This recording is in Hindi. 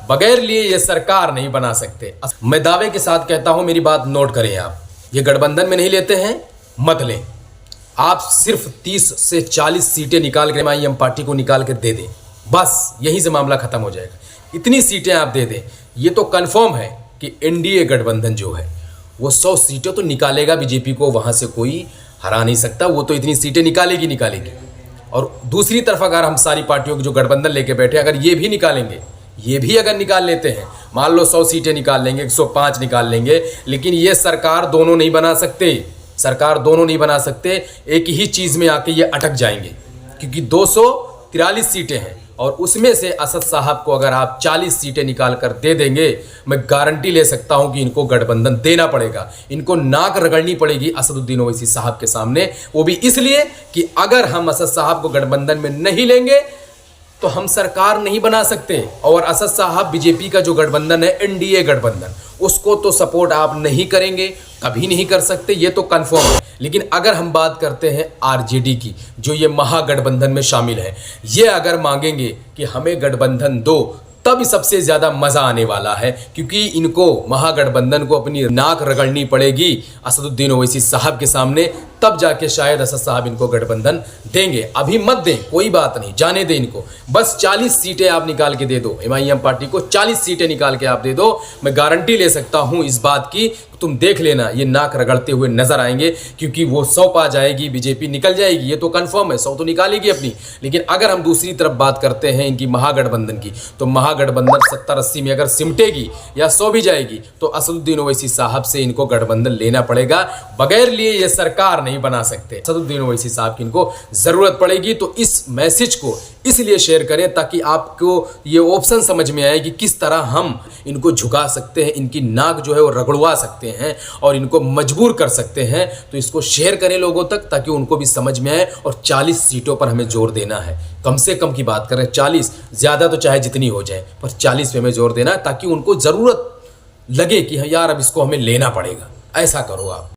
बगैर लिए ये सरकार नहीं बना सकते। मैं दावे के साथ कहता हूं, मेरी बात नोट करें आप, ये गठबंधन में नहीं लेते हैं मत लें। आप सिर्फ 30 से 40 सीटें निकाल के एमआईएम पार्टी को निकाल के दे दें, बस यहीं से मामला खत्म हो जाएगा। इतनी सीटें आप दे दें, ये तो कंफर्म है कि एनडीए गठबंधन जो है वो 100 सीटें तो निकालेगा। बीजेपी को वहां से कोई हरा नहीं सकता, वो तो इतनी सीटें निकालेगी। और दूसरी तरफ अगर हम सारी पार्टियों की जो गठबंधन लेके बैठे, अगर ये भी निकालेंगे, ये भी अगर निकाल लेते हैं, मान लो 100 सीटें निकाल लेंगे, 105 निकाल लेंगे, लेकिन ये सरकार दोनों नहीं बना सकते। एक ही चीज में आके ये अटक जाएंगे, क्योंकि 243 सीटें हैं और उसमें से असद साहब को अगर आप 40 सीटें निकाल कर दे देंगे, मैं गारंटी ले सकता हूं कि इनको गठबंधन देना पड़ेगा। इनको नाक रगड़नी पड़ेगी असदुद्दीन ओवैसी साहब के सामने। वो भी इसलिए कि अगर हम असद साहब को गठबंधन में नहीं लेंगे तो हम सरकार नहीं बना सकते। और असद साहब बीजेपी का जो गठबंधन है, एनडीए गठबंधन, उसको तो सपोर्ट आप नहीं करेंगे, कभी नहीं कर सकते, ये तो कंफर्म है। लेकिन अगर हम बात करते हैं आरजेडी की, जो ये महागठबंधन में शामिल है, ये अगर मांगेंगे कि हमें गठबंधन दो, तब सबसे ज्यादा मजा आने वाला है, क्योंकि इनको महागठबंधन को अपनी नाक रगड़नी पड़ेगी असदुद्दीन ओवैसी साहब के सामने, तब जाके शायद असद साहब इनको गठबंधन देंगे। अभी मत दें, कोई बात नहीं, जाने दें इनको। बस 40 सीटें आप निकाल के दे दो, एमआईएम पार्टी को 40 सीटें निकाल के आप दे दो। मैं गारंटी ले सकता हूं इस बात की, तुम देख लेना, ये नाक रगड़ते हुए नजर आएंगे, क्योंकि वो 100 पा जाएगी, बीजेपी निकल जाएगी, ये तो कंफर्म है, 100 तो निकालेगी अपनी। लेकिन अगर हम दूसरी तरफ बात करते हैं इनकी महागठबंधन की, तो महागठबंधन 70-80 में अगर सिमटेगी या 100 भी जाएगी, तो असदुद्दीन ओवैसी साहब से इनको गठबंधन लेना पड़ेगा। बगैर लिए ये सरकार नहीं बना सकते। असदुद्दीन ओवैसी साहब की इनको जरूरत पड़ेगी। तो इस मैसेज को इसलिए शेयर करें ताकि आपको ये ऑप्शन समझ में आए कि किस तरह हम इनको झुका सकते हैं, इनकी नाक जो है वो रगड़वा सकते हैं और इनको मजबूर कर सकते हैं। तो इसको शेयर करें लोगों तक, ताकि उनको भी समझ में आए। और 40 सीटों पर हमें जोर देना है, कम से कम की बात करें 40, ज्यादा तो चाहे जितनी हो जाए, पर 40 पे हमें जोर देना है, ताकि उनको जरूरत लगे कि हाँ यार अब इसको हमें लेना पड़ेगा। ऐसा करो आप।